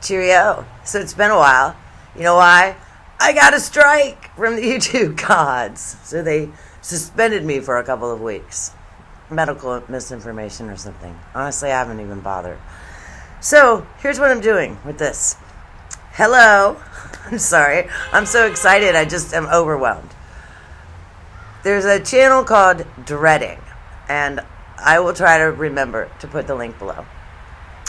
Cheerio. So it's been a while. You know why? I got a strike from the YouTube gods. So they suspended me for a couple of weeks. Medical misinformation or something. Honestly, I haven't even bothered. So here's what I'm doing with this. Hello. I'm sorry. I'm so excited. I just am overwhelmed. There's a channel called Dreading, and I will try to remember to put the link below.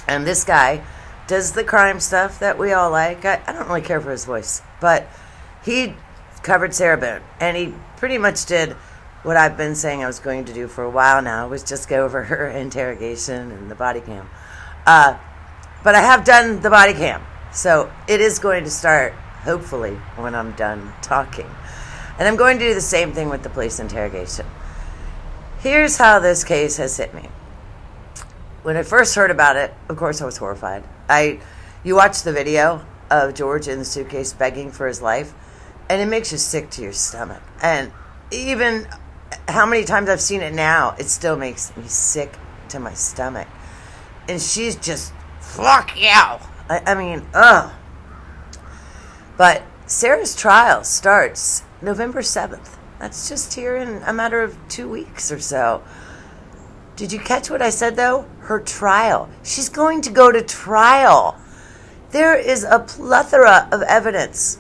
And this guy does the crime stuff that we all like. I don't really care for his voice, but he covered Sarah Boone, and he pretty much did what I've been saying I was going to do for a while now, was just go over her interrogation and the body cam. But I have done the body cam, so it is going to start, hopefully, when I'm done talking. And I'm going to do the same thing with the police interrogation. Here's how this case has hit me. When I first heard about it, of course I was horrified. You watch the video of George in the suitcase begging for his life, and it makes you sick to your stomach. And even how many times I've seen it now, it still makes me sick to my stomach. And she's just, fuck you. I mean, ugh. But Sarah's trial starts November 7th. That's just here in a matter of 2 weeks or so. Did you catch what I said, though? Her trial. She's going to go to trial. There is a plethora of evidence.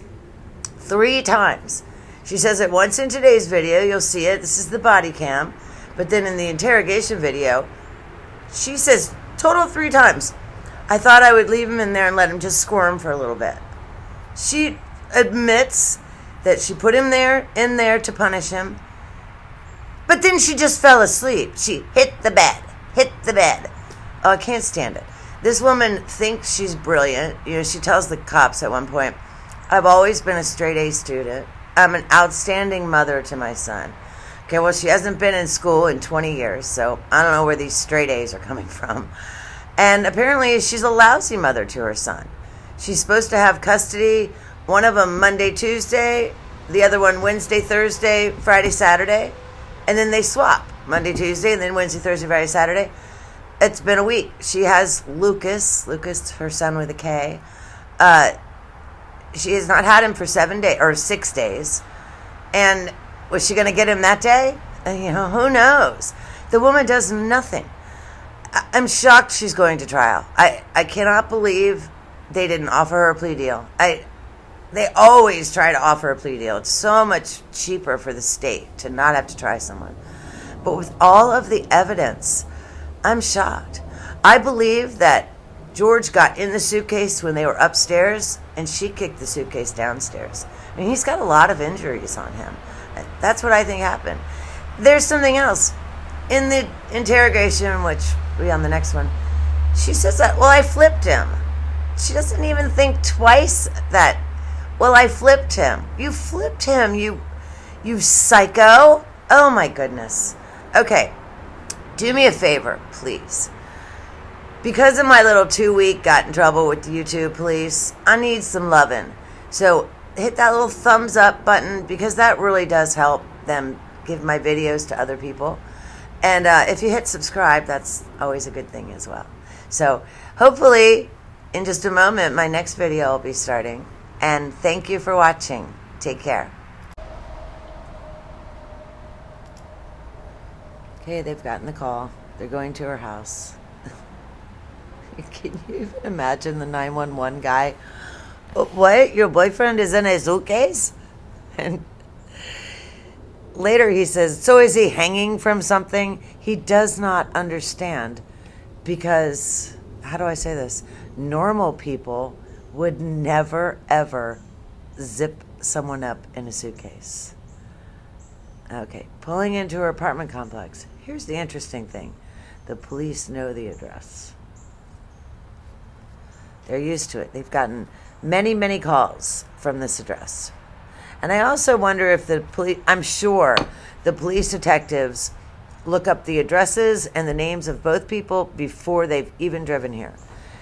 3 times. She says it once in today's video. You'll see it. This is the body cam. But then in the interrogation video, she says total 3 times. I thought I would leave him in there and let him just squirm for a little bit. She admits that she put him in there to punish him. But then she just fell asleep. She hit the bed. Oh, I can't stand it. This woman thinks she's brilliant. You know, she tells the cops at one point, I've always been a straight A student. I'm an outstanding mother to my son. Okay, well, she hasn't been in school in 20 years, so I don't know where these straight A's are coming from. And apparently she's a lousy mother to her son. She's supposed to have custody, one of them Monday, Tuesday, the other one Wednesday, Thursday, Friday, Saturday. And then they swap Monday, Tuesday, and then Wednesday, Thursday, Friday, Saturday. It's been a week. She has Lucas, her son with a K. She has not had him for 7 days or 6 days. And was she going to get him that day? You know, who knows? The woman does nothing. I'm shocked she's going to trial. I cannot believe they didn't offer her a plea deal. They always try to offer a plea deal. It's so much cheaper for the state to not have to try someone. But with all of the evidence, I'm shocked. I believe that George got in the suitcase when they were upstairs, and she kicked the suitcase downstairs. I mean, he's got a lot of injuries on him. That's what I think happened. There's something else. In the interrogation, which will be on the next one, she says that, well, I flipped him. She doesn't even think twice that, well, I flipped him. You flipped him, you psycho. Oh, my goodness. Okay, do me a favor, please. Because of my little 2-week got in trouble with the YouTube police, I need some loving. So hit that little thumbs up button, because that really does help them give my videos to other people. And if you hit subscribe, that's always a good thing as well. So hopefully, in just a moment, my next video will be starting. And thank you for watching. Take care. Okay, they've gotten the call. They're going to her house. Can you even imagine the 911 guy? What? Your boyfriend is in a suitcase? And later he says, so is he hanging from something? He does not understand because, how do I say this? Normal people would never, ever zip someone up in a suitcase. Okay, pulling into her apartment complex. Here's the interesting thing. The police know the address. They're used to it. They've gotten many, many calls from this address. And I also wonder if the police, I'm sure the police detectives look up the addresses and the names of both people before they've even driven here.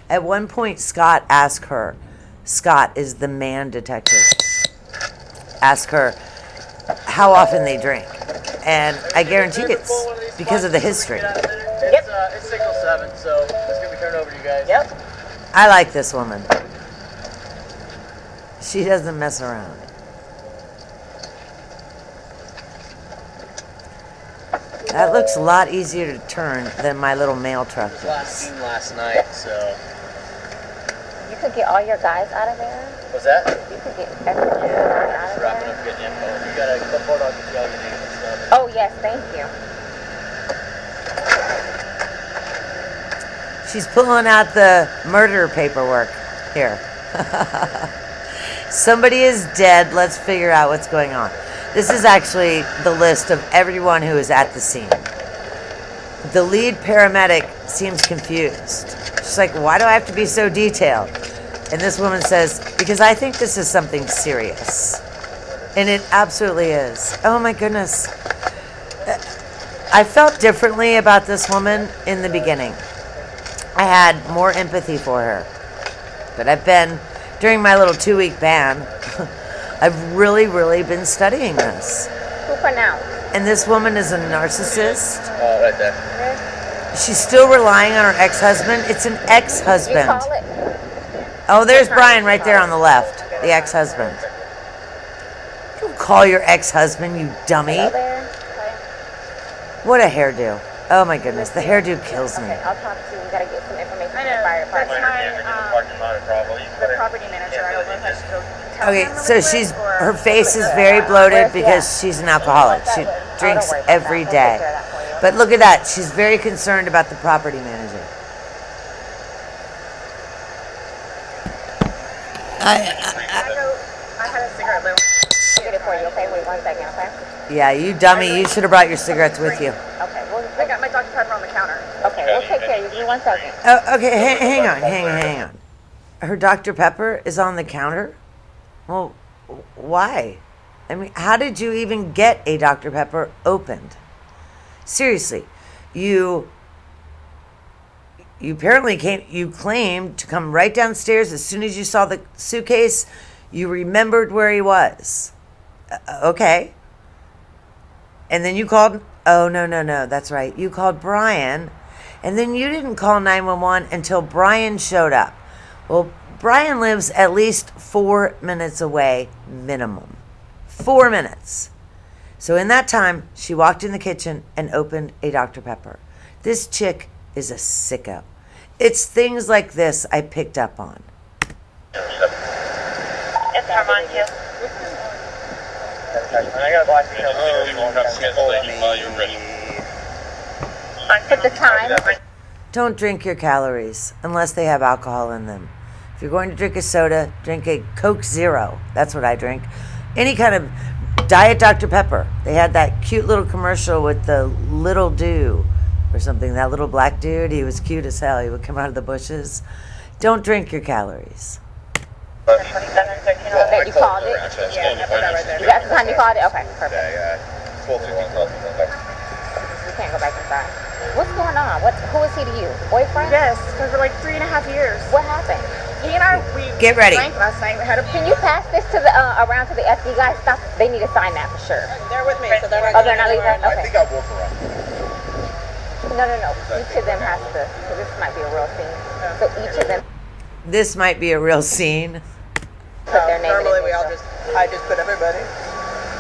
At one point, Scott asked her, Scott is the man detective, ask her how often they drink. And I guarantee it's because of the history. It's 6:07, so it's going to be turned over to you guys. Yep. I like this woman. She doesn't mess around. That looks a lot easier to turn than my little mail truck does. Last night, so... You could get all your guys out of there? What's that? You could get everyone out of Wrapping there? up good info. You gotta clipboard on your names and stuff. Oh, yes, thank you. She's pulling out the murder paperwork. Here. Somebody is dead. Let's figure out what's going on. This is actually the list of everyone who is at the scene. The lead paramedic seems confused. She's like, why do I have to be so detailed? And this woman says, because I think this is something serious. And it absolutely is. Oh my goodness. I felt differently about this woman in the beginning. I had more empathy for her. But during my little 2-week ban, I've really, really been studying this. Who pronounced? And this woman is a narcissist. Oh, right there. She's still relying on her ex-husband. It's an ex-husband. You call it? Oh, there's Brian right there on the left. The ex-husband. You don't call your ex-husband, you dummy. Hello there? What a hairdo. Oh my goodness, the hairdo kills me. Okay, I'll talk to you. We gotta get some information I from the fire know. That's department. the property manager. I don't know if I should go tell Okay, him so really quick, or- her face is very bloated because Yeah. she's an alcoholic. She drinks worry about every that. We'll take day. care of that for you. But look at that. She's very concerned about the property manager. I had a cigarette, Lou. I'll get it for you, okay? Wait 1 second, okay? Yeah, you dummy. You should have brought your cigarettes with you. Okay, I got my Dr. Pepper on the counter. okay, we'll take care of you. Give me 1 second. Oh, okay, hang on. Her Dr. Pepper is on the counter? Well, why? I mean, how did you even get a Dr. Pepper opened? Seriously, you apparently you claimed to come right downstairs as soon as you saw the suitcase. You remembered where he was. Okay. And then you called, oh, no, that's right. You called Brian, and then you didn't call 911 until Brian showed up. Well, Brian lives at least 4 minutes away, minimum. 4 minutes. So in that time, she walked in the kitchen and opened a Dr. Pepper. This chick is a sicko. It's things like this I picked up on. It's Armand, too. I gotta watch you. Put the time. Don't drink your calories unless they have alcohol in them. If you're going to drink a soda, drink a Coke Zero. That's what I drink. Any kind of Diet Dr. Pepper. They had that cute little commercial with the little dude or something. That little black dude, he was cute as hell. He would come out of the bushes. Don't drink your calories. Okay, you called it? Yeah, I put that right there. You got the time you called it? Okay, perfect. Yeah. You can't go back inside. What's going on? Who is he to you? Boyfriend? Yes, for like 3.5 years. What happened? He and I, we Get ready. drank last night. We had a. Can you pass this to the around to the FD guys? Stop. They need to sign that for sure. They're with me, so they're not. Oh, they're not leaving? I Okay. think I'll walk around. No. Each of them has to. So this might be a real scene. So each of them This might be a real scene. put their name in. Normally, I just put everybody.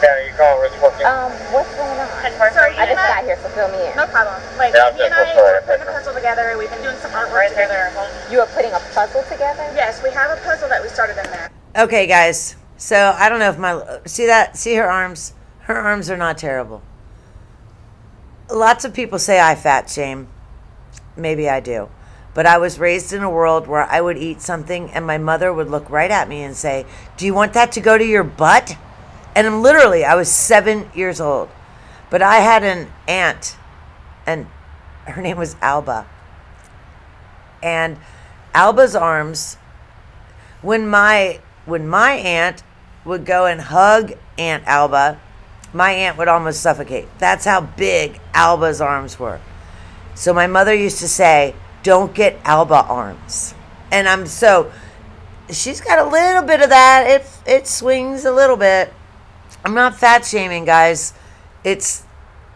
Yeah, you call where it's working. What's going on? Sorry, I just got here, so fill me in. No problem. Like, Yeah, I'm he and just I sorry. were putting a puzzle together. We've been doing some artwork together. You are putting a puzzle together? Yes, we have a puzzle that we started in there. Okay, guys. So I don't know if see her arms? Her arms are not terrible. Lots of people say I fat shame. Maybe I do. But I was raised in a world where I would eat something and my mother would look right at me and say, "Do you want that to go to your butt?" And I was 7 years old. But I had an aunt, and her name was Alba. And Alba's arms, when my aunt would go and hug Aunt Alba, my aunt would almost suffocate. That's how big Alba's arms were. So my mother used to say, "Don't get Alba arms." And she's got a little bit of that. It swings a little bit. I'm not fat shaming, guys. It's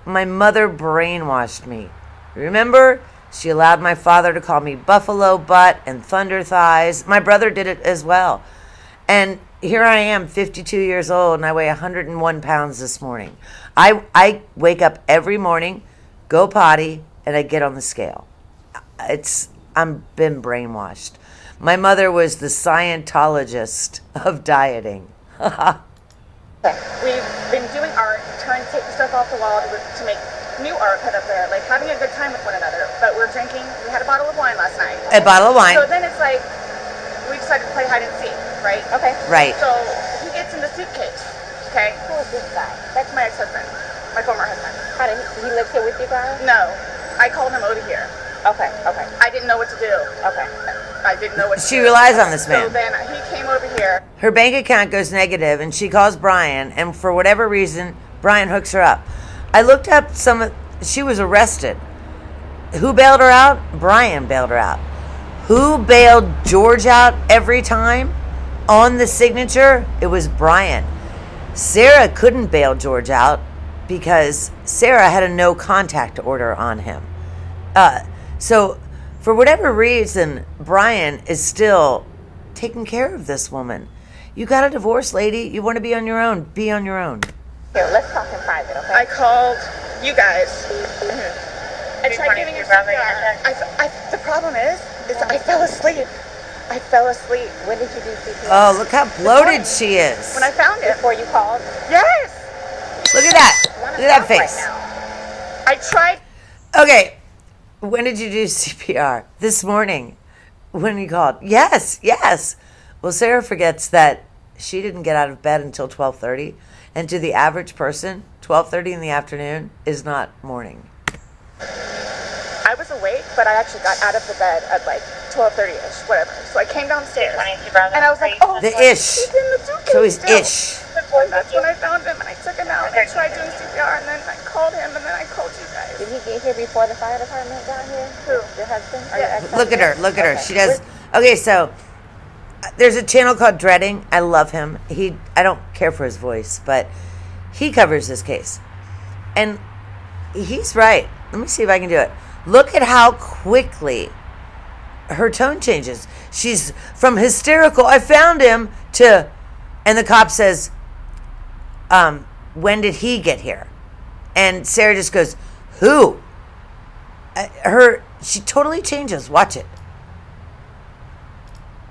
my mother brainwashed me. Remember? She allowed my father to call me buffalo butt and thunder thighs. My brother did it as well. And here I am, 52 years old, and I weigh 101 pounds this morning. I wake up every morning, go potty, and I get on the scale. I'm been brainwashed. My mother was the Scientologist of dieting. We've been doing art, trying to take the stuff off the wall to make new art put up there, like having a good time with one another. But we're drinking. We had a bottle of wine last night. A bottle of wine. So then it's like we decided to play hide and seek, right? Okay. Right. So he gets in the suitcase. Okay. Who is this guy? That's my ex-husband, my former husband. How did he live here with you guys? No, I called him over here. Okay. I didn't know what to do. Okay. I didn't know what to do. She relies on this So man. then he came over here. Her bank account goes negative, and she calls Brian, and for whatever reason, Brian hooks her up. I looked up she was arrested. Who bailed her out? Brian bailed her out. Who bailed George out every time on the signature? It was Brian. Sarah couldn't bail George out because Sarah had a no contact order on him. So for whatever reason, Brian is still taking care of this woman. You got a divorce, lady. You want to be on your own. Be on your own. Here, let's talk in private, okay? I called you guys. I tried giving you CPR. The problem is I fell asleep. When did you do CPR? Oh, look how bloated she is. When I found it. Before you called? Yes. Look at that. Look at that face. I tried. Okay. When did you do CPR? This morning. When you called? Yes. Well, Sarah forgets that she didn't get out of bed until 12:30, and to the average person, 12:30 in the afternoon is not morning. I was awake, but I actually got out of the bed at like 12:30ish, whatever. So I came downstairs, and I was like, "Oh, The ish. he's in the suitcase." So he's still. ish. And that's when I found him, and I took him out, and I tried doing CPR, and then I called him, and then I called you guys. Did he get here before the fire department got here? Who? Your husband? Or Yeah. your ex-husband? Look at her. Look at her. Okay. She does. Okay, so there's a channel called Dreading. I love him. I don't care for his voice, but he covers this case. And he's right. Let me see if I can do it. Look at how quickly her tone changes. She's from hysterical, I found him, to, and the cop says, when did he get here? And Sarah just goes, who? She totally changes. Watch it.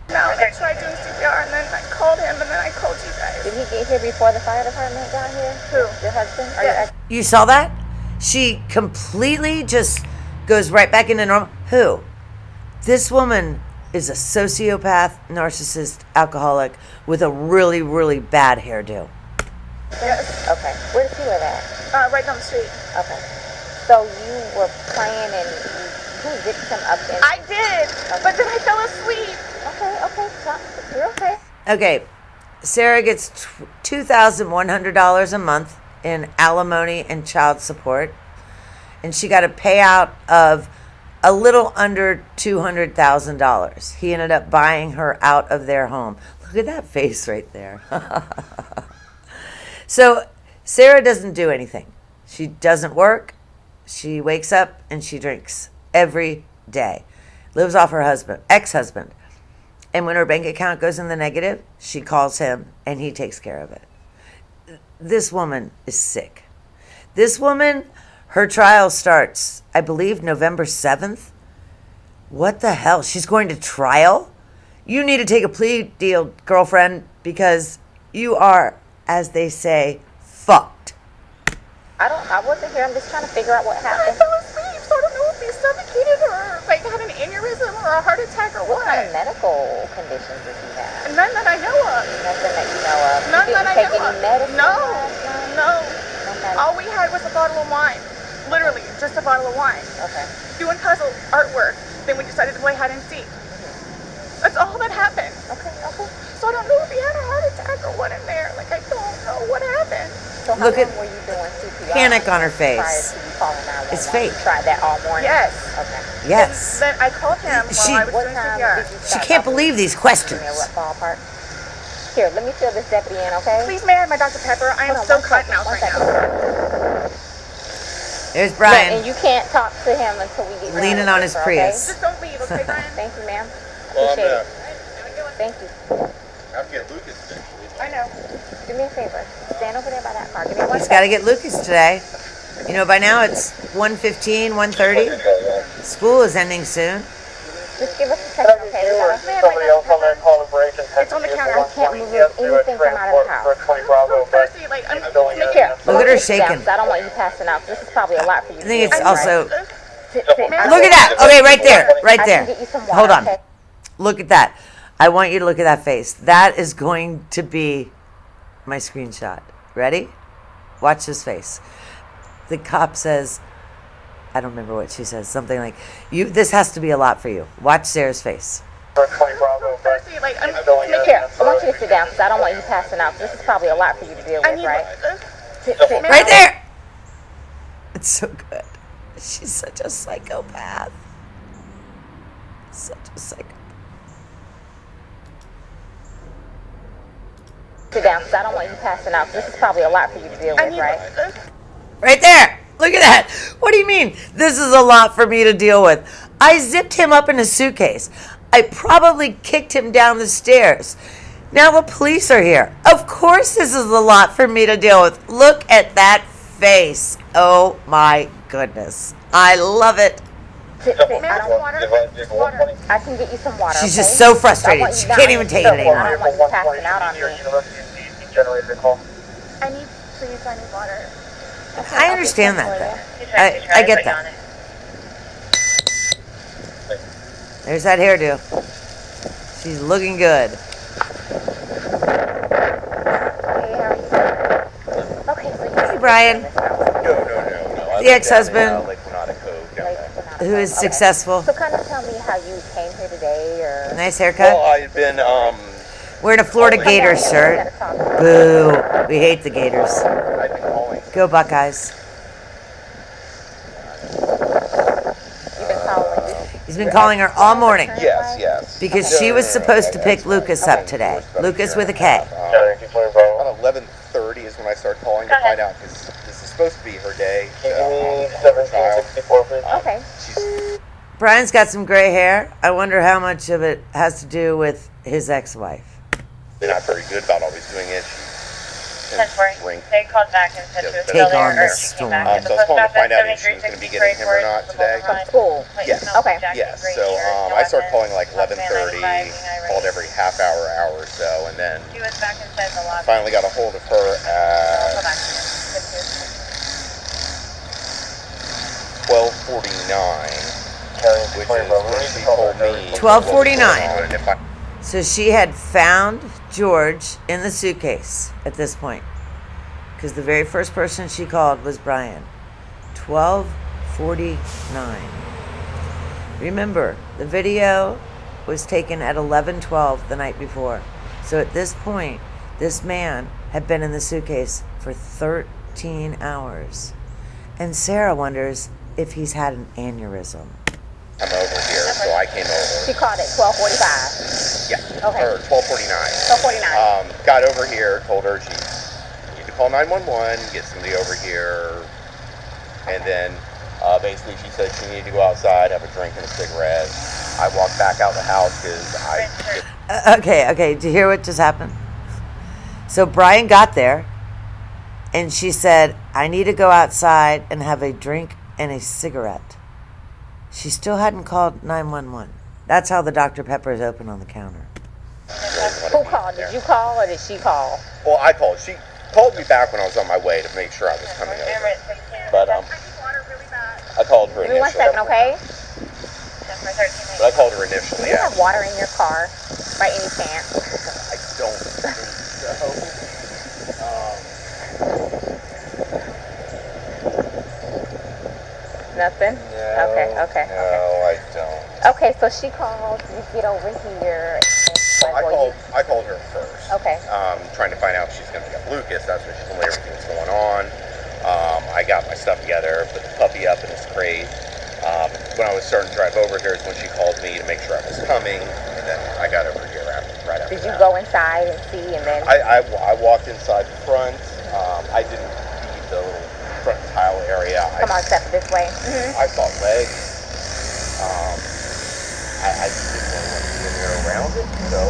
Now I tried doing CPR, and then I called him, and then I called you guys. Did he get here before the fire department got here? Who? Your husband? Or Yeah. your ex? You saw that? She completely just goes right back into normal. Who? This woman is a sociopath, narcissist, alcoholic with a really, really bad hairdo. Yes. Okay. Where does he live at? Right down the street. Okay. So you were playing and who dipped him up in? I did, but then I fell asleep. Okay. You're okay. Okay, Sarah gets $2,100 a month in alimony and child support, and she got a payout of a little under $200,000. He ended up buying her out of their home. Look at that face right there. So Sarah doesn't do anything. She doesn't work. She wakes up and she drinks every day. Lives off her ex-husband. And when her bank account goes in the negative, she calls him and he takes care of it. This woman is sick. This woman, her trial starts, I believe, November 7th. What the hell? She's going to trial? You need to take a plea deal, girlfriend, because you are, as they say, fucked. I wasn't here. I'm just trying to figure out what I happened. fell asleep, so I don't know if he suffocated or like had an aneurysm or a heart attack or What what. kind of medical conditions does he have? None that I know of. Nothing that you know of. None You that didn't I take know any of. medicine No, last night? no. Okay. All we had was a bottle of wine. Literally, just a bottle of wine. Okay. Doing puzzle artwork. Then we decided to play hide and seek. That's all that happened. Okay. So I don't know if he had a heart attack or what in there. Like, I don't know what happened. So how Look long at were you doing CPR? panic on her face. Prior to you calling 911? It's fake. You tried that all morning? Yes. Okay. Yes. Then I called him She- while I was What doing time CPR. did you She start? can't believe these questions. Give me a rough ballpark. Here, let me fill this deputy in, okay? Please may I have my Dr. Pepper? I am Hold on, so one cotton second, out one right second. now. There's And Brian you can't talk to him until we get leaning on his paper, okay? Prius. Just don't leave, okay, Brian? Thank you, ma'am. Well, I'm Appreciate there. it. Thank you. I have to get Lucas eventually. I know. Do me a favor. Stand over there by that car. Give me one He's got to second. get Lucas today. You know, by now it's 1:15, 1:30. School is ending soon. Just give us a second, okay? We gotta- Somebody else on that call operation. It's on the counter. I can't move anything from out of the house. Percy, like, I'm Here. Look at her Sit down, shaking. 'cause I don't want you passing out. This is probably a lot for you I to think deal it's with, also. right? Sit. Look at that. Okay, right there. Right I can there. get you some water, Hold on. okay? Look at that. I want you to look at that face. That is going to be my screenshot. Ready? Watch this face. The cop says, I don't remember what she says. Something like, "You. This has to be a lot for you." Watch Sarah's face. Percy, like, I'm Here. I want you to sit down, 'cause I don't want you passing out. This is probably a lot for you to deal I with, need right? Sit. Right there. It's so good. She's such a psychopath. Such a psychopath. Sit down, 'cause I don't want you passing out. This is probably a lot for you to deal I with, need right? Right there. Look at that. What do you mean? This is a lot for me to deal with. I zipped him up in a suitcase. I probably kicked him down the stairs. Now the police are here. Of course this is a lot for me to deal with. Look at that face. Oh my goodness. I love it. Sit. I don't water. water. I can get you some water. She's okay? just so I frustrated. want you She not- can't even take it I anymore. don't want you passing out on me. Generator call. I need water. I understand that though. I get that. There's that hairdo. She's looking good. Okay, so you Hey, Brian, No. The ex-husband. Lake Renata Cove down there. who is successful. So kind of tell me how you came here today, or Nice Well, haircut. I had been, Wearing a Florida Gators shirt. Boo. We hate the Gators. I'd been calling. Go Buckeyes. you've been following. He's been calling her all morning Yes. because she was supposed to pick Lucas up today. Lucas with a K. About 11:30 is when I started calling to find out, because this is supposed to be her day. Her child. Okay. She's Brian's got some gray hair. I wonder how much of it has to do with his ex-wife. not very good about always doing it. She tends to drink. They called back and said she was Take still on there, the or she came storm. back. So I was calling to find out if she was going to be getting him or not today. From school. Yes. Okay. Yes, so I started calling like 11:30, called every half hour or so, and then She was back inside the lobby. finally got a hold of her Call at back. 12:49, which is when she told me 12:49. what was going on, and if I So she had found George in the suitcase at this point, because the very first person she called was Brian. 12:49. Remember, the video was taken at 11:12 the night before. So at this point, this man had been in the suitcase for 13 hours. And Sarah wonders if he's had an aneurysm. come over here, so I came over. She called at 12:45. Yeah, Okay. or 12:49. 12:49. Got over here, told her she need to call 911, get somebody over here, and then basically she said she needed to go outside, have a drink and a cigarette. I walked back out the house because Okay. Do you hear what just happened? So Brian got there, and she said, I need to go outside and have a drink and a cigarette. She still hadn't called 911. That's how the Dr. Pepper is open on the counter. Who called? Did you call or did she call? Well, I called. She called me back when I was on my way to make sure I was coming over. But I called her Give me 1 initially. second, okay? But I called her initially. Do you have water in your car by any chance? I don't think so. Nothing? No. Okay. No, I don't. Okay, so she called, you get over here. I called her first. Okay. Trying to find out if she's going to pick up Lucas. That's when she told me everything was going on. I got my stuff together, put the puppy up in his crate. When I was starting to drive over here is when she called me to make sure I was coming, and then I got over here right after Did you that. go inside and see and then? I walked inside the front. I didn't see the little front tile area. Come on, step this way. I saw legs. I just didn't really want to be in there around it, so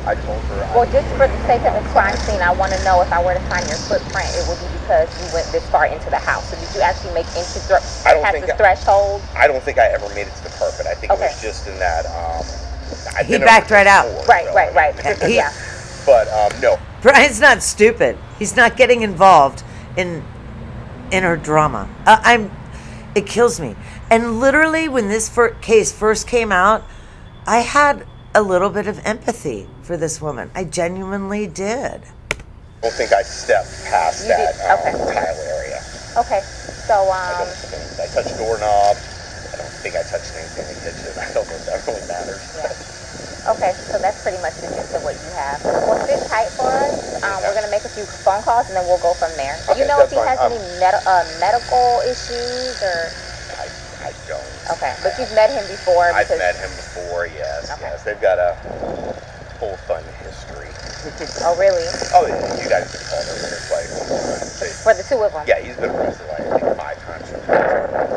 I told her. Well, just for the sake of the crime scene, I want to know if I were to find your footprint, it would be because you went this far into the house. So did you actually make entry past the threshold? I don't think I ever made it to the carpet. I think it was just in that. He backed right out. Right. Yeah. But no. Brian's not stupid. He's not getting involved in her drama. It kills me. And literally, when this case first came out, I had a little bit of empathy for this woman. I genuinely did. I don't think I stepped past that tile area. Okay, so I don't think I touched doorknob. I don't think I touched anything in the kitchen. I don't know if that really matters. Yeah. Okay, so that's pretty much the gist of what you have. Well, sit tight for us. We're gonna make a few phone calls and then we'll go from there. Do you know if he has any medical issues or? I don't. Okay, but you've met him before. I've met him before. Yes. They've got a whole fun history. Oh, really? Oh, yeah. You guys have called over his wife. For the two of them? Yeah, he's been arrested like I think 5 times for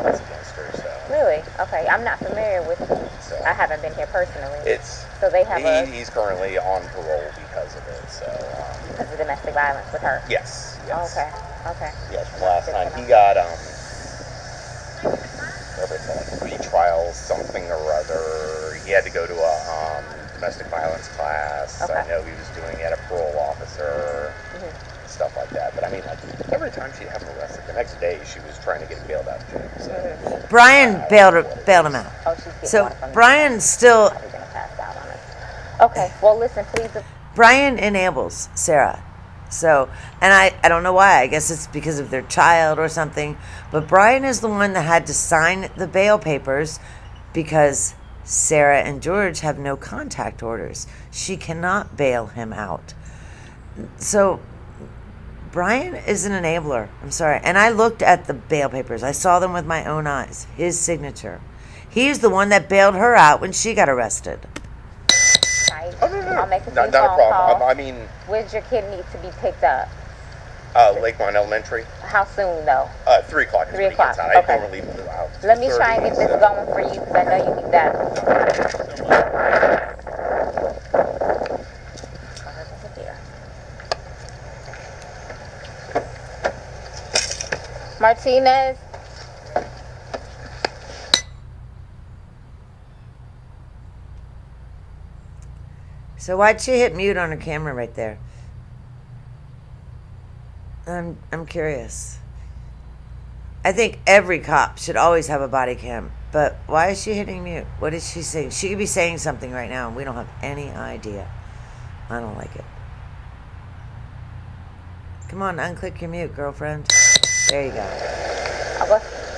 against her. So. Really? Okay, I'm not familiar with. I haven't been here personally. So they have he's currently on parole because of it. So. Because of domestic violence with her. Yes. Oh, okay. Yes. From last time he got whatever it's called, retrial something or other. He had to go to a domestic violence class. Okay. I know he was doing it at a parole officer, stuff like that. But I mean, like every time she'd have him arrested, the next day she was trying to get him bailed out of jail. So, Brian bailed him out. Oh, she's getting so one from Brian's still. Probably gonna pass out on us. Okay. Well, listen, please. Brian enables Sarah. So, and I don't know why. I guess it's because of their child or something. But Brian is the one that had to sign the bail papers because Sarah and George have no contact orders. She cannot bail him out. So, Brian is an enabler. I'm sorry. And I looked at the bail papers. I saw them with my own eyes. His signature. He's the one that bailed her out when she got arrested. Oh, no. I'll make a few not a phone problem. calls. I mean, Where's your kid need to be picked up? Lakeline Elementary. How soon though? 3 o'clock is 3 when he gets o'clock. out. Okay. I normally leave out. Let me try and get this going for you because I know you need that. Martinez. So why'd she hit mute on her camera right there? I'm curious. I think every cop should always have a body cam. But why is she hitting mute? What is she saying? She could be saying something right now and we don't have any idea. I don't like it. Come on, unclick your mute, girlfriend. There you go. I'll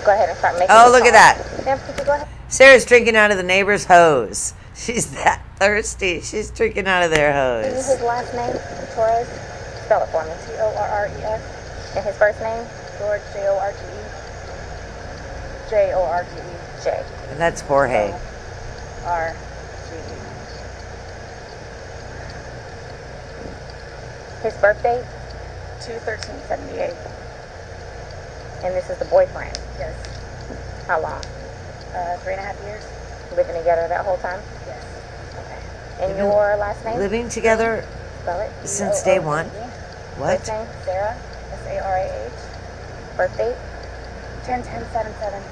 go ahead and start making. Oh, look at that. Ma'am, could you go ahead? Sarah's drinking out of the neighbor's hose. She's that thirsty. She's drinking out of their Can you hose. his last name? Torres? Spell it for me. Torres. And his first name? George, Jorge. Jorge. J. And that's Jorge. R-G-E. His birth date? 2/13/78. And this is the boyfriend. Yes. How long? 3.5 years. Living together that whole time? Yes. Okay. And your last name? Living together Spell it. since day one. What? First name? Sarah. Sarah. Birth date? 10/10/77.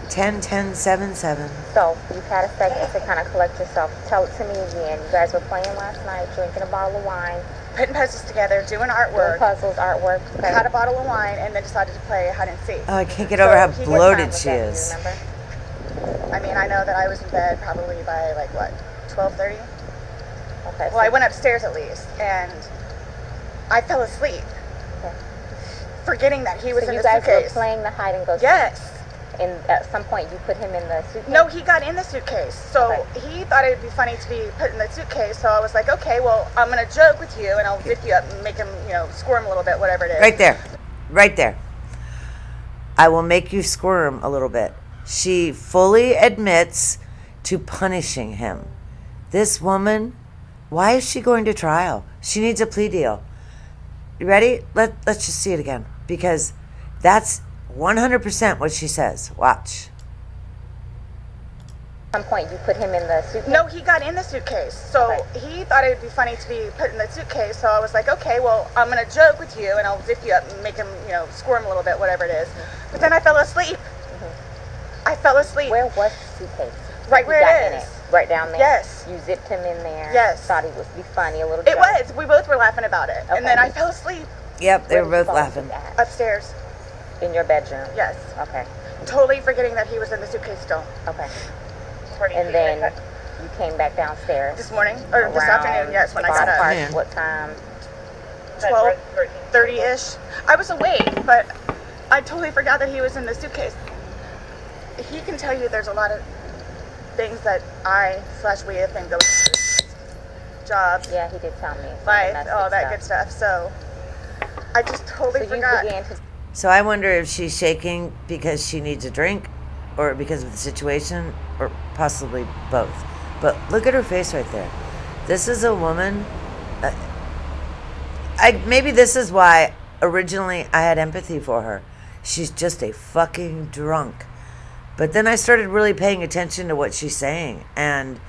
10-10-7-7. So, you've had a second to kind of collect yourself. Tell it to me again. You guys were playing last night, drinking a bottle of wine, Putting puzzles together, doing doing artwork. puzzles, artwork. Okay. Had a bottle of wine and then decided to play hide and seek. Oh, I can't get over how What time bloated was she that, do you is. remember? I mean, I know that I was in bed probably by 12:30. Okay. Well, I went upstairs at least, and I fell asleep, Okay. forgetting that he was So in you the guys suitcase. were playing the hide and go seek. Yes. And at some point you put him in the suitcase? No, he got in the suitcase. So Okay. he thought it'd be funny to be put in the suitcase. So I was like, okay, well, I'm gonna joke with you, and I'll zip you up and make him, squirm a little bit, whatever it is. Right there. Right there. I will make you squirm a little bit. She fully admits to punishing him. This woman, why is she going to trial? She needs a plea deal. You ready? Let's just see it again. Because that's 100% what she says. Watch. some point you put him in the suitcase? No, he got in the suitcase. So he thought it would be funny to be put in the suitcase. So I was like, okay, well, I'm going to joke with you and I'll zip you up and make him, squirm a little bit, whatever it is. But then I fell asleep. I fell asleep. Where was the suitcase? Right where it is. Right down there? Yes. You zipped him in there? Yes. Thought he would be funny, a little It joke. was. We both were laughing about it. Okay. And then I fell asleep. Yep, they Where were did you both fall laughing. asleep at? Upstairs. In your bedroom? Yes. Okay. Totally forgetting that he was in the suitcase still. Okay. And then you came back downstairs? This morning? Or this afternoon, yes, when I got up. Afternoon. What time? 12:30-ish. I was awake, but I totally forgot that he was in the suitcase. He can tell you there's a lot of things that we have been going through. Job, Yeah, he did tell me. life, all that good stuff. So I just totally So you forgot. began to... So I wonder if she's shaking because she needs a drink or because of the situation or possibly both. But look at her face right there. This is a woman. Maybe this is why originally I had empathy for her. She's just a fucking drunk. But then I started really paying attention to what she's saying, and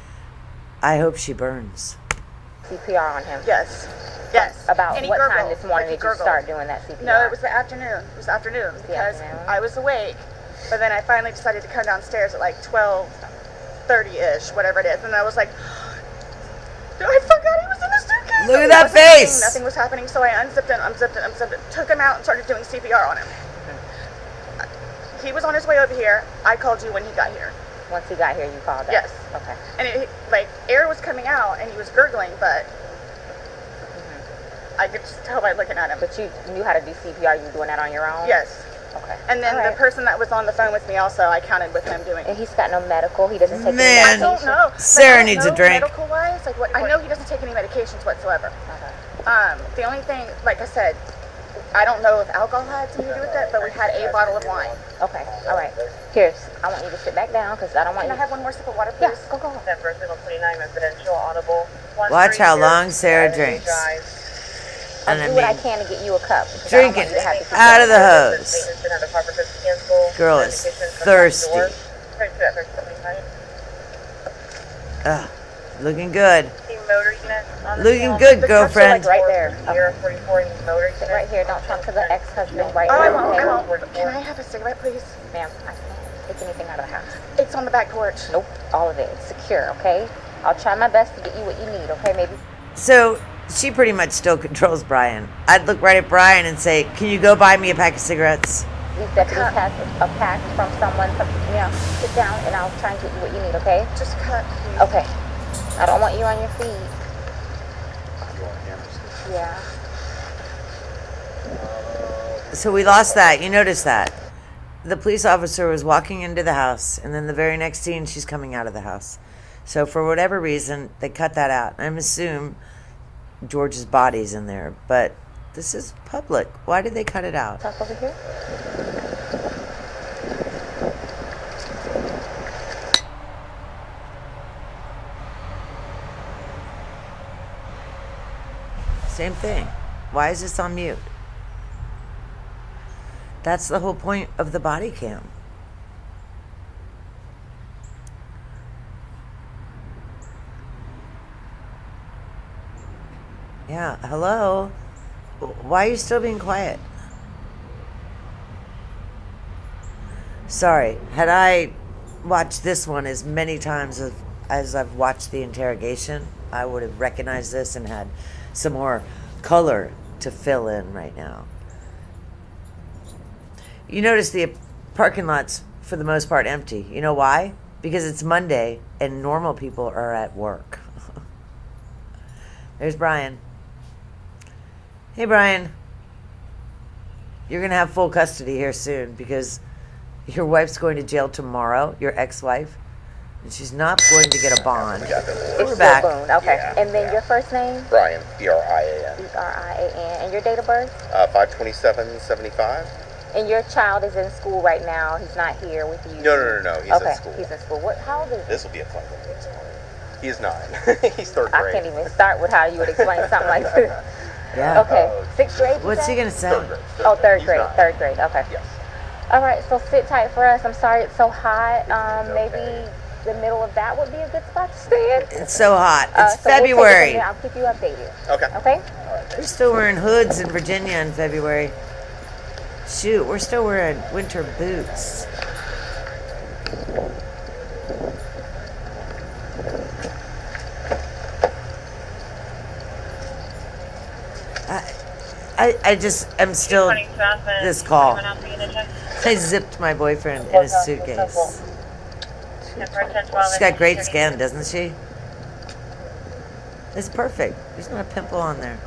I hope she burns. CPR on him? Yes. Yes. About And he what time gurgled, this morning like he did you gurgled. start doing that CPR? No, it was the afternoon. It was afternoon because afternoon? I was awake, but then I finally decided to come downstairs at like 12:30-ish, whatever it is, and I was like, I forgot he was in the suitcase. Look at He that wasn't moving, face. Nothing was happening, so I unzipped it, took him out and started doing CPR on him. He was on his way over here. I called you when he got here. Once he got here, you called us? Yes. Okay. And air was coming out and he was gurgling, but I could just tell by looking at him. But you knew how to do CPR. You doing that on your own? Yes. Okay. And then All the right. person that was on the phone with me also, I counted with him doing. And he's got no medical. He doesn't take Man. any I medication. don't know. Sarah I don't needs a know drink. Medical-wise, I know he doesn't take any medications whatsoever. Okay. The only thing, like I said, I don't know if alcohol had something to do with it, but we had a bottle of wine. Okay. All right. I want you to sit back down because I don't want Can I you... have one more sip of water, please? Yeah, go. That person on 29 residential audible. Watch how long Sarah drinks. I'll And I do what I mean, can to get you a cup. because I don't Drink want it you to have to keep out of the going. hose. Girl is thirsty. Ugh, looking good. Looking good, Like girlfriend. right there. Okay. Sit right here. Don't talk to the ex-husband right Oh, here. I Okay? won't. Can I have a cigarette, please? Ma'am, I can't take anything out of the house. It's on the back porch. Nope. All of it. It's secure, okay? I'll try my best to get you what you need, okay? Maybe... So she pretty much still controls Brian. I'd look right at Brian and say, "Can you go buy me a pack of cigarettes?" These deputies have a pack from someone. Sit down and I'll try and get you what you need, okay? Just cut, please. Okay. I don't want you on your feet. Yeah. So we lost that. You noticed that. The police officer was walking into the house, and then the very next scene, she's coming out of the house. So for whatever reason, they cut that out. I'm assuming George's body's in there, but this is public. Why did they cut it out? Talk over here. Same thing. Why is this on mute? That's the whole point of the body cam. Yeah, hello? Why are you still being quiet? Sorry, had I watched this one as many times as I've watched the interrogation, I would have recognized this and had some more color to fill in right now. You notice the parking lot's, for the most part, empty. You know why? Because it's Monday and normal people are at work. There's Brian. Hey, Brian. You're going to have full custody here soon because your wife's going to jail tomorrow, your ex-wife, and she's not going to get a bond. We're back. Boone. Okay. Yeah, And then your first name? Brian, B-R-I-A-N. B-R-I-A-N. And your date of birth? 52775. And your child is in school right now. He's not here with you. No. He's Okay. in school. He's in school. How old is he? This will be a fun one. He's 9. He's third I grade. can't even start with how you would explain something like this. Yeah. Okay. Sixth grade? you What's he said? going to say? Third grade. Oh, third He's grade. 9. Third grade. Okay. Yes. All right. So sit tight for us. I'm sorry it's so hot. Maybe the middle of that would be a good spot to stay in. It's so hot. It's So we'll take it from February. there. I'll keep you updated. Okay. Okay? We're still wearing hoods in Virginia in February. Shoot, we're still wearing winter boots. I'm still this call. I zipped my boyfriend in his suitcase. She's got great skin, doesn't she? It's perfect. There's not a pimple on there.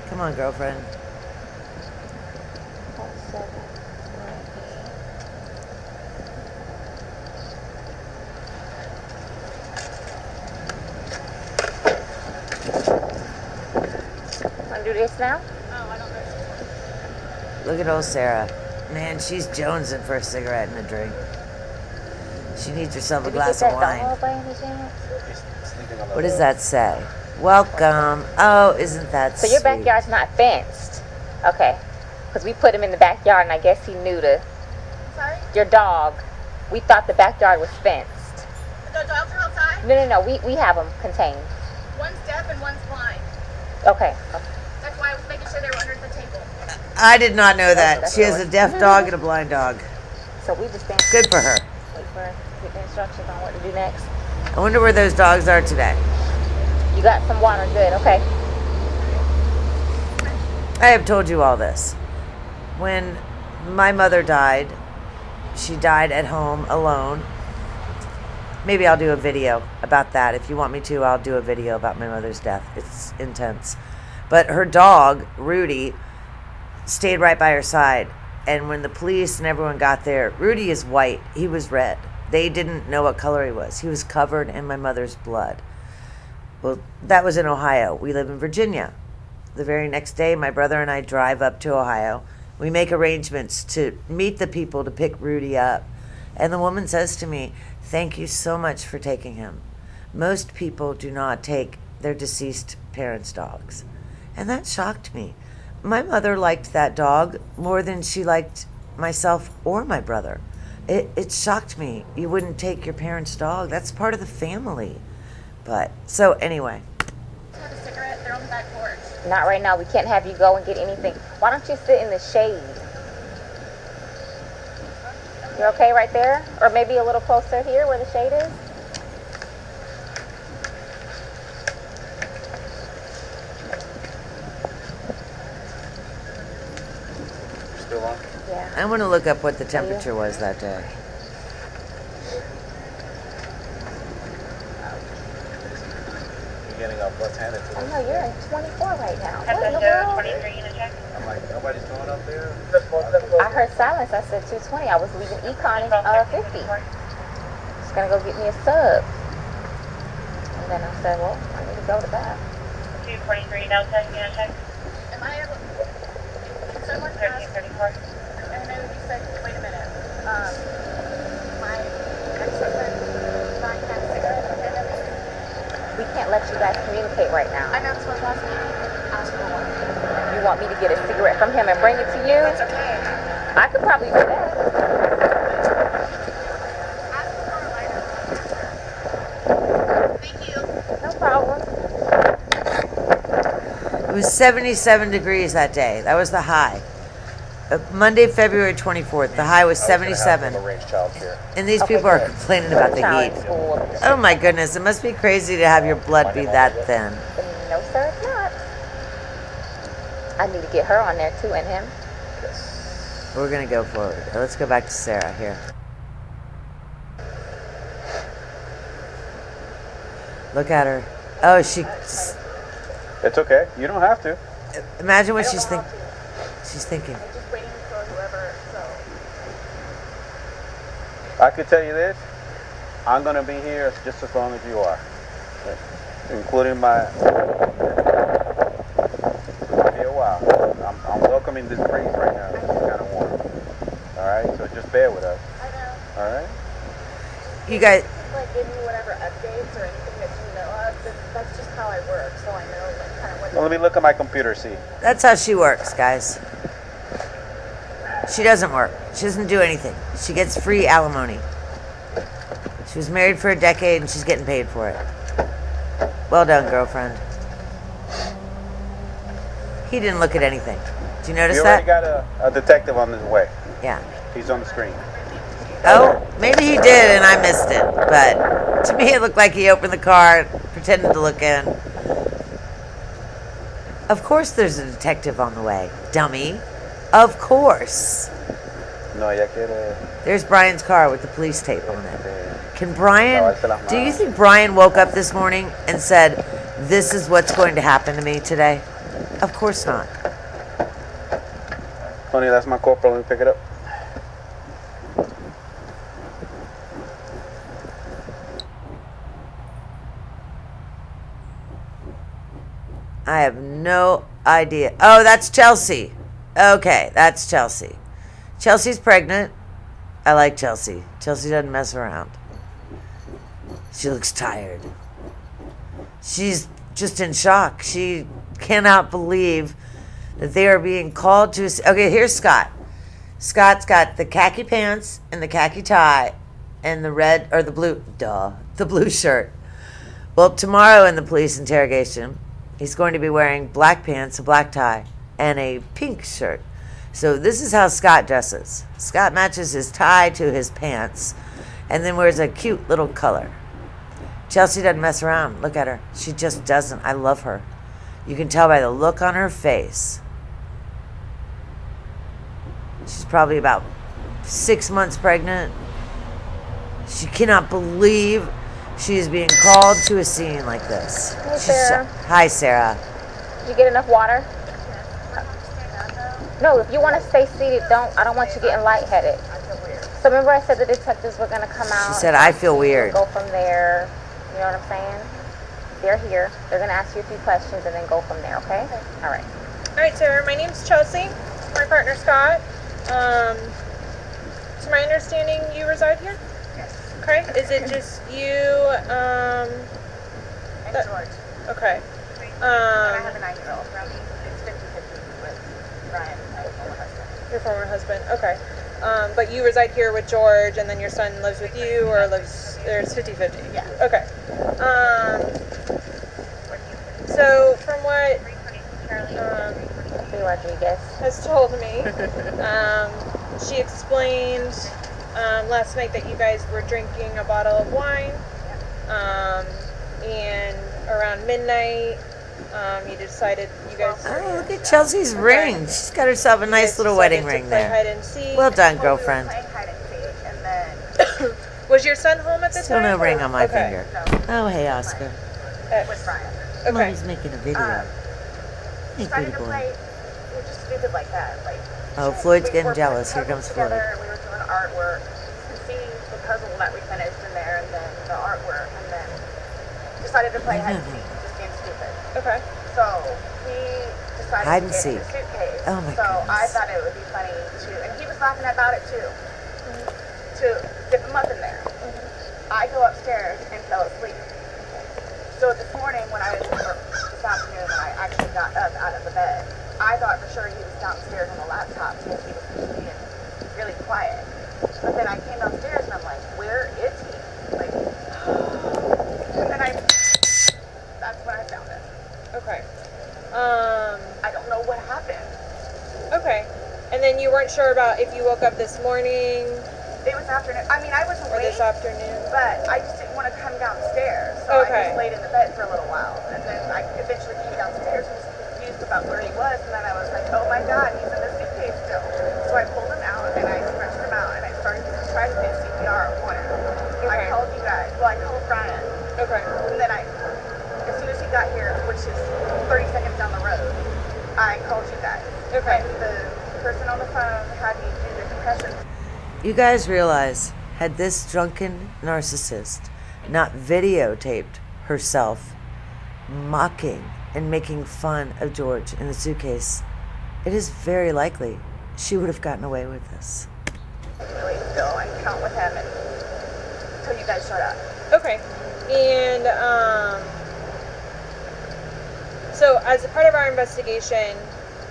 Come on, girlfriend. Want to do this now? Look at old Sarah. Man, she's jonesing for a cigarette and a drink. She needs herself a glass of wine. What does that say? Welcome. Oh, isn't that So your sweet? backyard's not fenced? Okay. Because we put him in the backyard and I guess he knew to... Sorry? Your dog. We thought the backyard was fenced. The dogs are outside? No. We have them contained. One's deaf and one's blind. Okay. That's why I was making sure they were under the table. I did not know that. She has a deaf dog and a blind dog. So we just stand... Good for her. Wait for her to get the instructions on what to do next. I wonder where those dogs are today. You got some water. Good. Okay. I have told you all this. When my mother died, she died at home alone. Maybe I'll do a video about that. If you want me to, I'll do a video about my mother's death. It's intense. But her dog, Rudy, stayed right by her side. And when the police and everyone got there, Rudy is white. He was red. They didn't know what color he was. He was covered in my mother's blood. Well, that was in Ohio. We live in Virginia. The very next day, my brother and I drive up to Ohio. We make arrangements to meet the people to pick Rudy up. And the woman says to me, "Thank you so much for taking him. Most people do not take their deceased parents' dogs." And that shocked me. My mother liked that dog more than she liked myself or my brother. It shocked me. You wouldn't take your parents' dog. That's part of the family. But, so anyway. Have a cigarette. They're on the back porch. Not right now. We can't have you go and get anything. Why don't you sit in the shade? You're okay right there? Or maybe a little closer here where the shade is? Still on? Yeah. I want to look up what the temperature was that day. You're getting up left-handed I today. know, you're in 24 right now. What in the world? 23 unit check. I'm like, nobody's going up there? I heard silence. I said 220. I was leaving Econ in 50. Just gonna go get me a sub. And then I said, well, I need to go to that. 243 Delta unit check. Am I able... Can someone ask... 1334. And then you said, wait a minute. My ex-husband buying that cigarette from him. We can't let you guys communicate right now. I'm not supposed to ask for one. You want me to get a cigarette from him and bring it to you? That's okay. I could probably do that. Ask for a lighter. Thank you. No problem. It was 77 degrees that day. That was the high. Monday, February 24th. The high was 77. Arrange childcare. And these Okay, people are good. complaining about the Child heat. in school. Oh my goodness, it must be crazy to have your blood be that thin. No, sir, it's not. I need to get her on there too, and him. We're going to go forward. Let's go back to Sarah here. Look at her. Oh, she just, It's okay. You don't have to. imagine what she's thinking. She's thinking. I'm just waiting for whoever, so... I could tell you this. I'm going to be here just as long as you are. Including my... It'll be a while. I'm welcoming this breeze right now. It's kind of warm. All right? So just bear with us. I know. All right? You guys, Like, give me whatever updates or anything that you know of. That's just how I work, so I know, like, kind of what... Well, let me look at my computer, see. that's how she works, guys. She doesn't work. She doesn't do anything. She gets free alimony. She was married for a decade and she's getting paid for it. Well done, girlfriend. He didn't look at anything. Did you notice We that? already got a detective on his way. Yeah. He's on the screen. Oh, maybe he did and I missed it. But to me, it looked like he opened the car, pretended to look in. Of course there's a detective on the way, dummy. Of course. No, ella quiere. There's Brian's car with the police tape on it. Can No, Brian, alza las do you manos. think Brian woke up this morning and said, this is what's going to happen to me today? Of course not. Honey, that's my corporal. Let me pick it up. I have no idea. Oh, that's Chelsea. Okay, that's Chelsea. Chelsea's pregnant. I like Chelsea. Chelsea doesn't mess around. She looks tired. She's just in shock. She cannot believe that they are being called to... Okay, here's Scott. Scott's got the khaki pants and the khaki tie and the red, or the blue, the blue shirt. Well, tomorrow in the police interrogation, he's going to be wearing black pants, a black tie, and a pink shirt. So this is how Scott dresses. Scott matches his tie to his pants and then wears a cute little color. Chelsea doesn't mess around. Look at her. She just doesn't. I love her. You can tell by the look on her face. She's probably about 6 months pregnant. She cannot believe she is being called to a scene like this. Hey, Sarah. Hi, Sarah. Did you get enough water? No, if you want to stay seated, I don't want you getting lightheaded. So remember I said the detectives were going to come out? She said, I feel weird. Go from there. You know what I'm saying? They're here. They're going to ask you a few questions and then go from there, okay? All right. All right, Sarah, my name's Chelsea. My partner, Scott. To my understanding, you reside here? Yes. Okay. Is it just you, And George. Okay. And I have a 9-year-old. It's 50-50 with Brian, my former husband. Your former husband. Okay. But you reside here with George, and then your son lives with you, or lives, there's 50-50? Yeah. Okay. So from what Rodriguez has told me, she explained last night that you guys were drinking a bottle of wine, and around midnight, you decided you guys... Oh, look at Chelsea's ring. She's got herself a nice little wedding ring there. Hide and seek. Well done, girlfriend. We were playing hide and seek, and then Was your son home at the Still time? no ring on my Okay. finger. Oh, hey, Oscar. with Brian. Okay. Mommy's making a video. Hey, Started pretty to boy. play, we were just stupid like that. Like, Oh, Floyd's we getting were jealous. Here putting comes puzzles Floyd. together, we were doing artwork, and seeing the puzzle that we finished in there, and then the artwork, and then decided to play hide and seek, just being stupid. Okay. So he decided Hide to and get in seek. the suitcase. Oh, my so I goodness. thought it would be funny to, and he was laughing about it too, to dip him up in there. I go upstairs and fell asleep. So this morning when this afternoon when I actually got up out of the bed, I thought for sure he was downstairs on the laptop because he was being really quiet. But then I came downstairs and I'm like, where is he? Like, and then that's when I found him. Okay. I don't know what happened. Okay. And then you weren't sure about if you woke up this morning It was afternoon. I mean, I was or awake, this afternoon. but I just didn't want to come downstairs. So I Okay. just laid in the bed for a little while. And then I eventually came downstairs and was confused about where he was. And then I was like, oh my God, he's in the suitcase still. So I pulled him out and I stretched him out and I started to try to do CPR on him. I Okay. called you guys. Well, I called Brian. Okay. And then as soon as he got here, which is 30 seconds down the road, I called you guys. Okay. And the person on the phone had me do the compression. You guys realize, had this drunken narcissist not videotaped herself mocking and making fun of George in the suitcase, it is very likely she would have gotten away with this. Really still and count with him until you guys showed up. Okay. And so as a part of our investigation,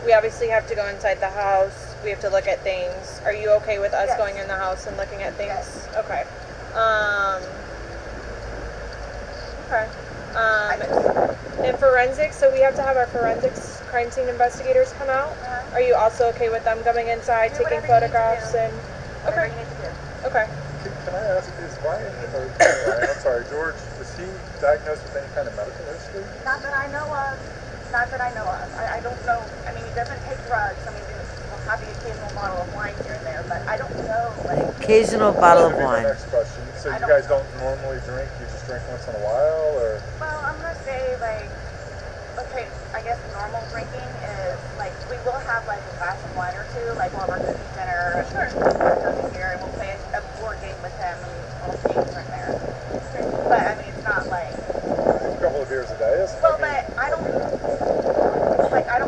we obviously have to go inside the house. we have to look at things. Are you okay with us Yes. going in the house and looking at things? Yes. Okay. Okay. And forensics, so we have to have our forensics crime scene investigators come out. Are you also okay with them coming inside, Do taking whatever you need to photographs do. and Whatever okay. you need to do. Okay. Can I ask, is Brian, I'm sorry, George, was he diagnosed with any kind of medical history? Not that I know of. Not that I know of. I don't know. I mean, he doesn't take drugs. I mean, we'll have the occasional bottle of wine here and there, but I don't know. Like, Occasional bottle of That'd be my wine. next question. So I you don't guys don't normally drink, you just drink once in a while, or? well, I'm gonna say like, okay, I guess normal drinking is like we will have like a glass of wine or two, like while we're cooking dinner. Sure. We'll come in here and we'll play a board game with him and little games right there. But I mean, it's not like. A couple of beers a day is? Well, but I don't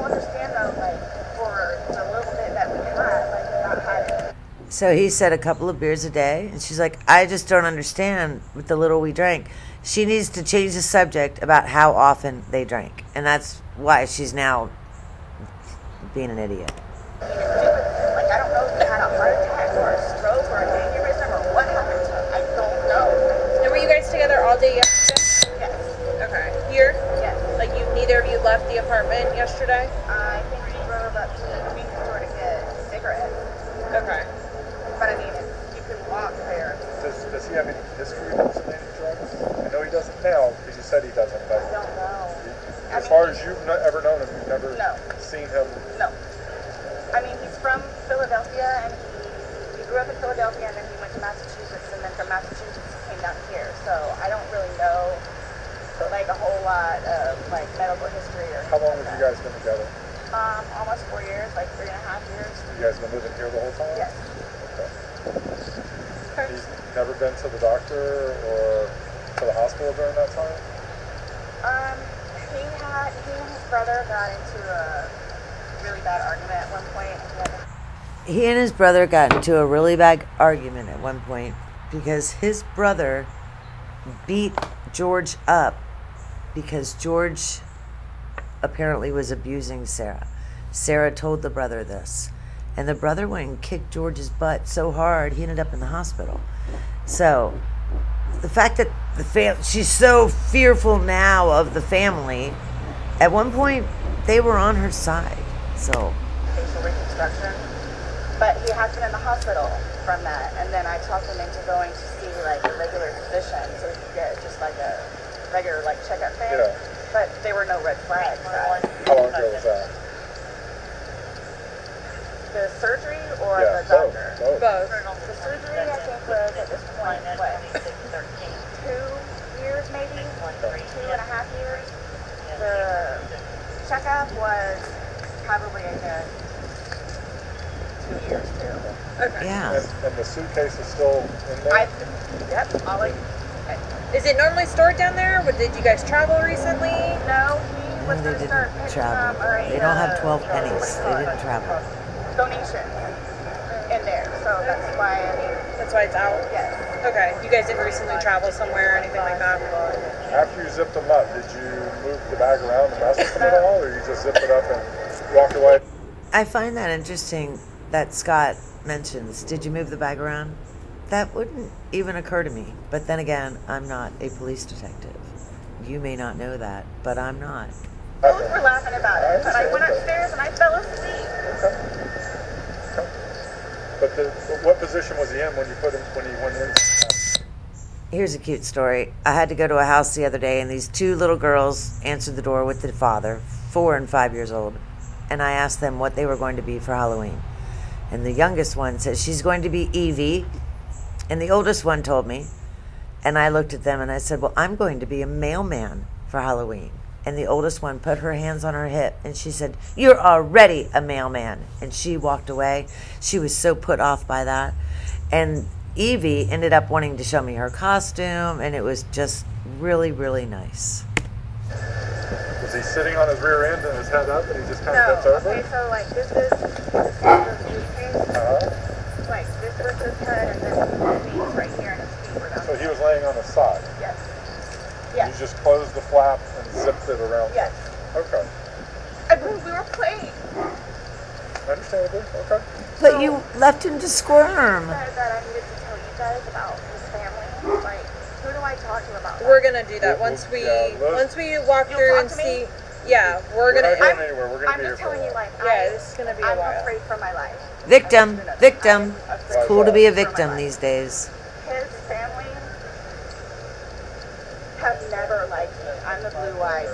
understand though, like for the little bit that we had, like not having. So he said a couple of beers a day, and she's like, I just don't understand with the little we drank. She needs to change the subject about how often they drank, and that's why she's now being an idiot. Like I don't know if he had a heart attack or a stroke or an aneurysm or what happened to him. I don't know. And were you guys together all day yesterday? Yes. Okay. Here? Yes. Like neither of you left the apartment yesterday? I think he drove up to the convenience store to get cigarettes. Okay. But I mean, you can walk there. Does he have any history of using any drugs? I know he doesn't now, because you said he doesn't, but I don't know. as far as you've ever known him, you've never No. seen him? No. I mean, he's from Philadelphia, and he grew up in Philadelphia, and then he went to Massachusetts, and then from Massachusetts he came down here. So I don't really know, like, a whole lot of, like, medical history or How long anything have you like guys been together? that. Almost 4 years, like 3.5 years. You guys been living here the whole time? Yes. Okay. He's never been to the doctor or to the hospital during that time? He and his brother got into a really bad argument at one point. He and his brother got into a really bad argument at one point because his brother beat George up because George apparently was abusing Sarah. Sarah told the brother this, and the brother went and kicked George's butt so hard he ended up in the hospital. So the fact that she's so fearful now of the family, at one point they were on her side. So Facial reconstruction, but he has been in the hospital from that, and then I talked him into going to see like a regular physician so he could get just like a regular like checkup thing. Yeah. But there were no red flags. How long ago was that? The surgery or Yeah, the doctor? both. Both. The surgery I think was at this point what, 2 years maybe, 2.5 years. The checkup was probably a good 2 years too. Okay. yeah. And the suitcase is still in there? Yep, Ollie. Is it normally stored down there? Did you guys travel recently? No, he was No, they going to didn't start picking travel. up a, They don't have 12 what pennies. do you They call didn't it? travel. Donation in there, so that's why I mean, That's why it's out? yes. Okay. You guys didn't recently travel somewhere or anything like that? After you zipped them up, did you move the bag around and mess with them at all, or you just zipped it up and walked away? I find that interesting that Scott mentions, did you move the bag around? That wouldn't even occur to me. But then again, I'm not a police detective. You may not know that, but I'm not. Both were laughing about it, but I went upstairs and I fell asleep. But what position was he in when he went in? Here's a cute story. I had to go to a house the other day, and these two little girls answered the door with the father, 4 and 5 years old. And I asked them what they were going to be for Halloween. And the youngest one said she's going to be Evie. And the oldest one told me. And I looked at them and I said, well, I'm going to be a mailman for Halloween. And the oldest one put her hands on her hip and she said, you're already a mailman. And she walked away. She was so put off by that. And Evie ended up wanting to show me her costume, and it was just really, really nice. Was he sitting on his rear end and his head up, and he just kind No, of bent over? okay, so like this is the suitcase. Like this was his head and then his feet right here and his feet were down. So he was laying on his side. Yes. You Yes. just closed the flap and zipped it around. Yes. Okay. I believe we were playing. Understandable. Okay. But you left him to squirm. Said that I needed to tell you guys about his family. Like, who do I talk to about that? We're gonna do that We'll- once we yeah, let's- walk You'll through talk and to me? see. Yeah, we're We're gonna. not going anywhere. We're going to I'm be here just for a telling you, while. like, Yeah, this is gonna be a I'm while. afraid for my life. Victim. Victim. I'm It's cool to be a afraid for my victim life. these days. His family have never liked me. I'm the blue-eyed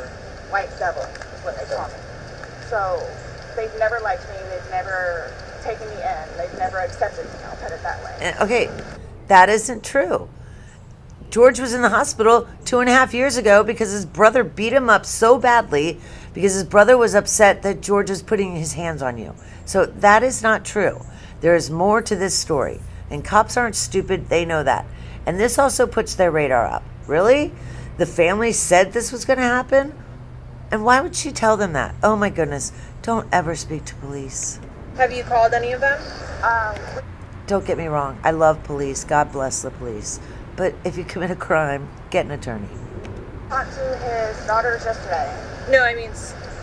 white devil, is what they call me. So they've never liked me. They've never taken me in. They've never accepted me. I'll put it that way. Okay, that isn't true. George was in the hospital 2.5 years ago because his brother beat him up so badly because his brother was upset that George was putting his hands on you. So that is not true. There is more to this story. And cops aren't stupid, they know that. And this also puts their radar up. Really? The family said this was going to happen? And why would she tell them that? Oh my goodness. Don't ever speak to police. Have you called any of them? Don't get me wrong. I love police. God bless the police. But if you commit a crime, get an attorney. Talked to his daughters yesterday. No, I mean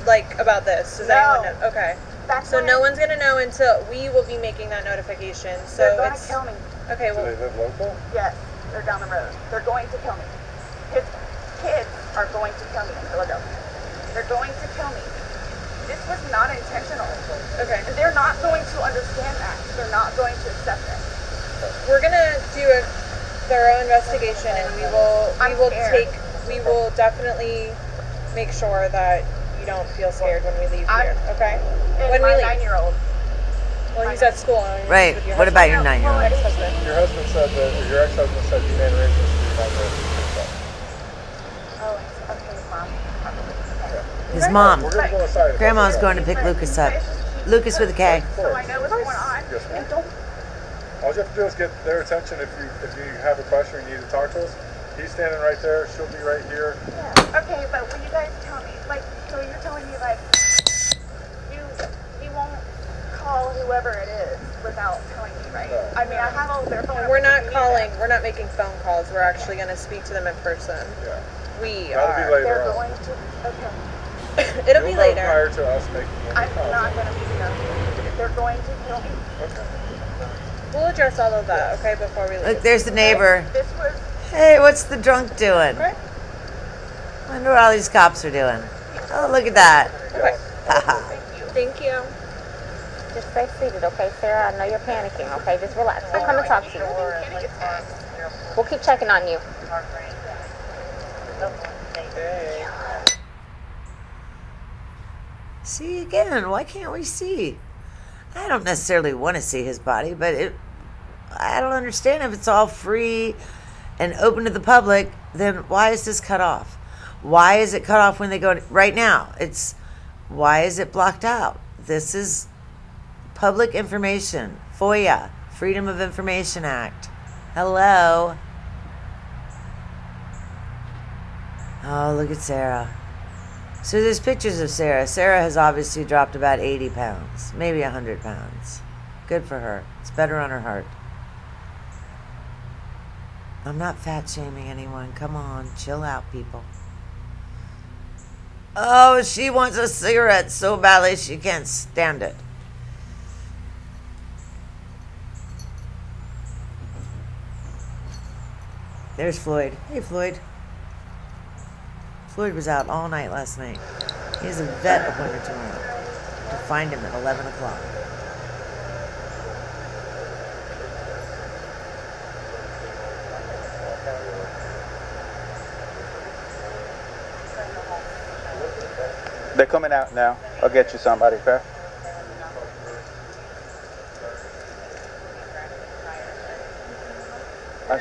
like about this. Does No. anyone know? Okay. That's So why no one's gonna know until we will be making that notification. So they're going it's to kill me. okay. Do Well, they live local? Yes, they're down the road. They're going to kill me. His kids are going to kill me in Philadelphia. They're going to kill me. This was not intentional. okay. And they're not going to understand that. They're not going to accept it. We're gonna do a thorough investigation, and we I'm scared. will definitely make sure that you don't feel scared when we leave here. Okay. And When my we leave. 9-year-old. Well, he's at school. And he's Right. with your What about your husband. 9-year-old? Ex-husband. Your husband said that, or your ex-husband said you made arrangements for your 9-year-old. Oh, it's okay, Mom. Okay. His mom. We're going to go inside. Grandma's going to pick Lucas up. Lucas with a K. So I know what's going on. Yes, ma'am. And don't. All you have to do is get their attention if you have a question or you need to talk to us. He's standing right there. She'll be right here. Yeah. Okay, but will you guys tell me? Like, so you're telling me, like, you won't call whoever it is without telling me, right? No. I mean, I have all their phone numbers. We're not if you need calling. them. We're not making phone calls. We're actually gonna speak to them in person. Yeah. We That'll be are. later They're on. going to. Okay. It'll be You'll know later. prior to us making any I'm calls. not going to be here. They're going to kill me. Okay. We'll address all of that, okay, before we leave. Look, there's the neighbor. This was. Hey, what's the drunk doing? Okay. Wonder what all these cops are doing. Oh, look at that. Okay. Haha. Thank you. Just stay seated, okay, Sarah? I know you're panicking, okay? Just relax. We'll come and talk to you. We'll keep checking on you. See again, why can't we see? I don't necessarily want to see his body, but I don't understand if it's all free and open to the public, then why is this cut off? Why is it cut off when they go right now? Why is it blocked out? This is public information. FOIA, Freedom of Information Act. Hello. Oh, look at Sarah. So there's pictures of Sarah. Sarah has obviously dropped about 80 pounds, maybe 100 pounds. Good for her. It's better on her heart. I'm not fat shaming anyone. Come on, chill out, people. Oh, she wants a cigarette so badly she can't stand it. There's Floyd. Hey, Floyd. Floyd was out all night last night. He has a vet appointment tomorrow to find him at 11 o'clock. They're coming out now. I'll get you somebody, okay?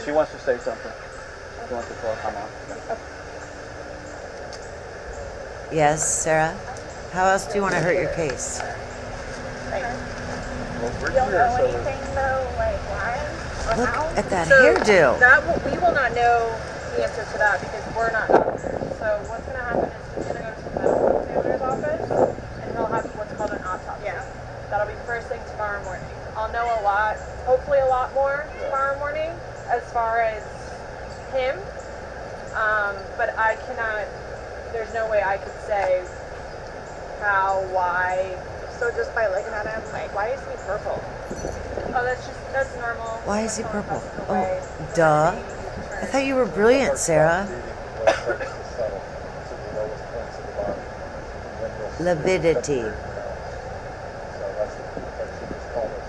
She wants to say something. She wants to talk. Come on. Yes, Sarah? How else do you want to hurt your case? Well, we're Don't here, know so anything though, like why or Look how. at that So hairdo. we will not know the answer to that because we're not doctors. So what's going to happen is he's going to go to the medical examiner's office and he'll have what's called an autopsy. Yeah. That'll be first thing tomorrow morning. I'll know a lot, hopefully a lot more tomorrow morning as far as him. But I cannot, there's no way I could say how, why, So just by looking at him, like, why is he purple? Oh, that's normal. Why is he Someone purple? passes Oh, away, duh. they're gonna be I thought you were brilliant, Sarah. When it starts to settle to the lowest points of the body. And then you'll see Lividity. it separate out. So that's it's called it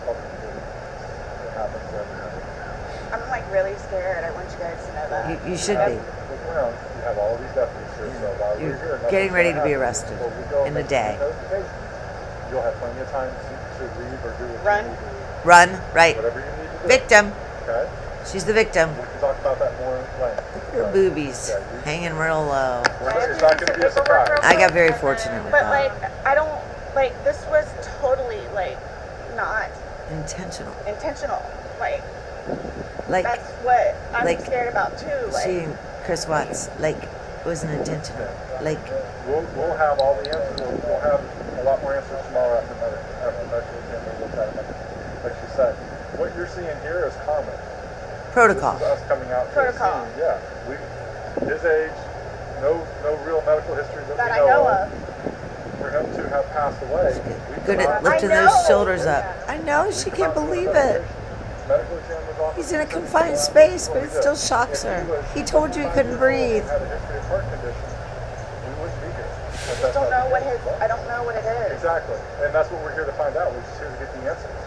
happens every night. I'm like really scared. I want you guys to know that. You should be. Look around, you have all these deputies here, so while You're we're here, nothing's getting ready gonna to be happen. arrested Before we go in a make day. notifications, you'll have plenty of time to leave or do what Run. you need to do. Run, right. Whatever you need to do. Victim. Okay? She's the victim. We can talk about that more later. Her boobies hanging real low. It's not going to be a surprise. I got very fortunate with But that. like, I don't like this was totally like not Intentional. intentional. Like That's what I'm like, scared about too. Like, she and Chris Watts, like, it wasn't intentional. Like, We'll have all the answers. We'll have a lot more answers tomorrow after medical exam. We'll look at it. Like she said, what you're seeing here is common. protocol. This is us coming out to Protocol. the scene. Yeah. His age, no real medical history that that we I know of. For him to have passed away. Good at lifting I those know. shoulders up. I know, she can't believe it. Medical examiner's office. He's in a confined space, but it still shocks her. He told you he couldn't breathe. Had a history of heart condition, we wouldn't be here. I just don't know what I don't know what it is. Exactly. And that's what we're here to find out. We're just here to get the answers.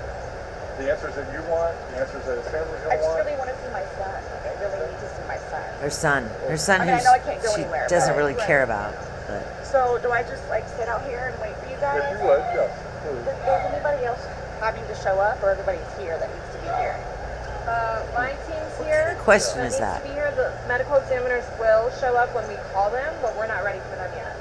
The answers that you want, the answers that his family's I going to just want. really want to see my son. Like, I really need to see my son. Her son. Her son I mean, I who know I can't go she anywhere, doesn't but- really care about. But So do I just like sit out here and wait for you guys? If you would, yes, please. Is anybody else having to show up, or everybody's here that needs to be here? My team's here. question that is needs that? to be here. The medical examiners will show up when we call them, but we're not ready for them yet.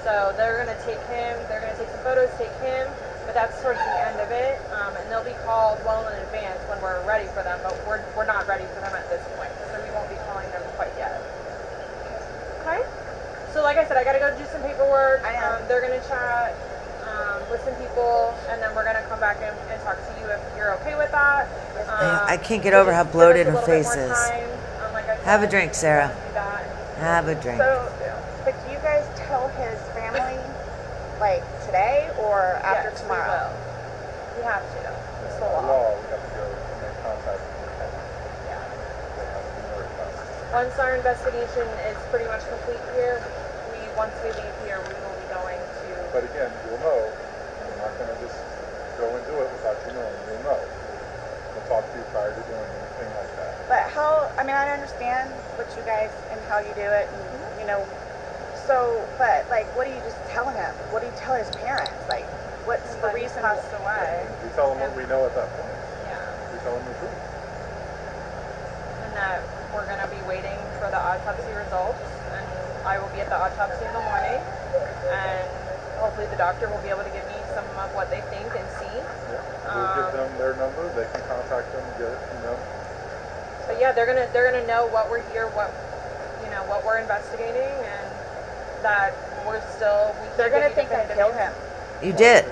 So they're gonna take him. They're gonna take some photos, take him, but that's towards the end of it. And they'll be called well in advance when we're ready for them. But we're not ready for them at this point, so we won't be calling them quite yet. Okay. So like I said, I gotta go do some paperwork. I know. They're gonna chat with some people, and then we're gonna come back and talk to you if you're okay with that. I can't get So over just how give us bloated a her little bit face more is. time. Like I said, Have a drink, Sarah. do that. Have a drink. So, but do you guys tell his family like today or after Yes, tomorrow? We have to. It's the By law. law, we have to go and make contact with the family. Yeah. They have to be notified. Once our investigation is pretty much complete here, once we leave here, we will be going to. But again, you'll know. We're not going to just go and do it without you knowing. You'll know. We'll talk to you prior to doing anything like that. But how? I mean, I understand what you guys and how you do it, and you know. So, but like, what do you just tell him? What do you tell his parents? Like, what's the That he reason? passed away. We tell them what we know at that point. Yeah. We tell them the truth. And that we're gonna be waiting for the autopsy results, and I will be at the autopsy in the morning, and hopefully the doctor will be able to give me some of what they think and see. Yeah. We'll give them their number. They can contact them and get it from them. But yeah, they're gonna know what we're here, what we're investigating, and that They're gonna think I killed him. You did.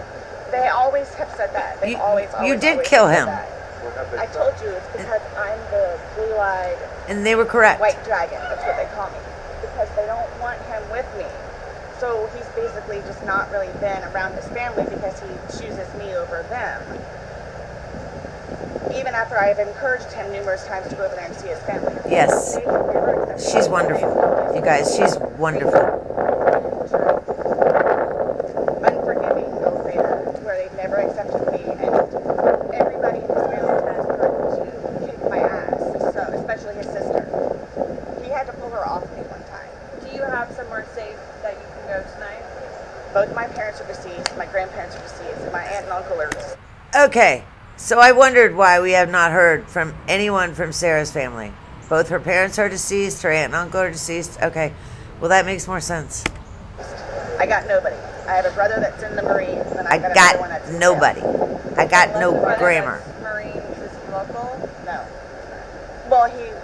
They always have said that. They You- always. you did always kill said him. that. What have they I said? told you it's because I'm the blue-eyed And they were correct. white dragon. That's what they call me. Because they don't want him with me. So he's basically just not really been around his family because he chooses me over them. Even after I've encouraged him numerous times to go over there and see his family. Yes. They never accepted She's me. wonderful. You guys, she's wonderful. Unforgiving, they'll say that, where they've never accepted me, and everybody in his family has tried to kick my ass, so especially his sister. He had to pull her off me one time. Do you have somewhere safe that you can go tonight? Both my parents are deceased, my grandparents are deceased, and my aunt and uncle are deceased. Okay, so I wondered why we have not heard from anyone from Sarah's family. Both her parents are deceased, her aunt and uncle are deceased. Okay, well, that makes more sense. I got nobody. I have a brother that's in the Marines, and I I got another one got that's in nobody. I got no Brother grammar. that's Marines is local. jail. No. Well, he's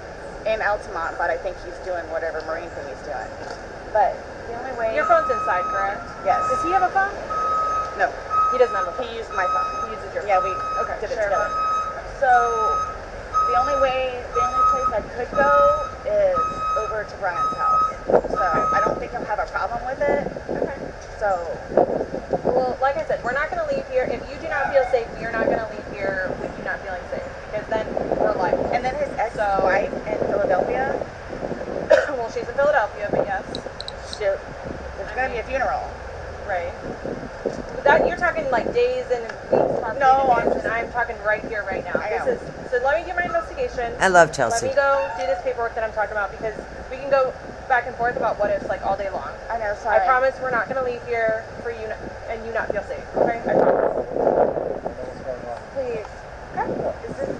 in Altamont, but I think he's doing whatever Marine thing he's doing. But the only way... Your phone's inside, correct? Yes. Does he have a phone? No. He doesn't have a phone. He used my phone. He uses your Yeah, phone. we Okay, did it share together. phone. So the only place I could go is over to Brian's house. So I don't think he'll have a problem with it. Okay. So So, Well, like I said, we're not going to leave here. If you do not feel safe, we are not going to leave here with you not feeling safe. Because then we're liable. and then his ex-wife in Philadelphia, Well, she's in Philadelphia, but yes. shoot, there's going to be a funeral. Right. But that, you're talking like days and weeks possibly No, in advance, and I'm talking right here, right now. I know. So let me do my investigation. I love Let Chelsea. me go do this paperwork that I'm talking about, because we can go back and forth about what ifs like all day long. I know, sorry. I promise we're not going to leave here for you and you not feel safe. Okay? I promise. Please. This is,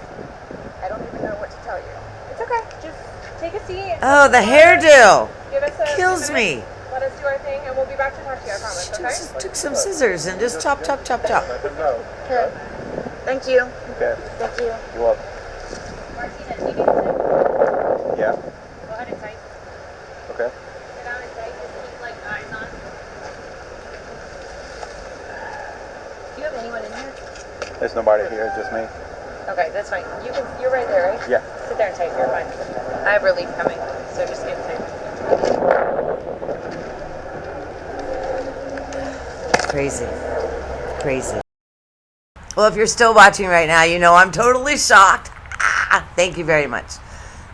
I don't even know what to tell you. It's okay. Just take a seat. Oh, the hairdo Give us a kills few me. minutes. Let us do our thing, and we'll be back to talk to you. I promise. Okay? Just took some scissors and just chop, chop, chop, chop. Let them know. Okay. Thank you. Okay. Thank you. You're welcome. Martina, do you need to Yeah. go ahead and type? Okay. Sit down and type. Just keep like eyes on. Do you have anyone in here? There's nobody here, just me. Okay, that's fine. You're right there, right? Yeah. Sit there and type. You're fine. I have relief coming, so just get type. Crazy. Crazy. Well, if you're still watching right now, you know I'm totally shocked. Thank you very much.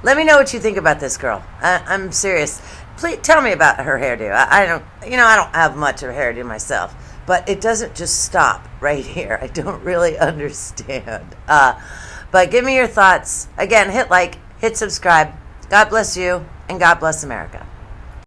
Let me know what you think about this girl. I'm serious. Please tell me about her hairdo. I don't have much of a hairdo myself, but it doesn't just stop right here. I don't really understand. But give me your thoughts. Again, hit like, hit subscribe. God bless you, and God bless America.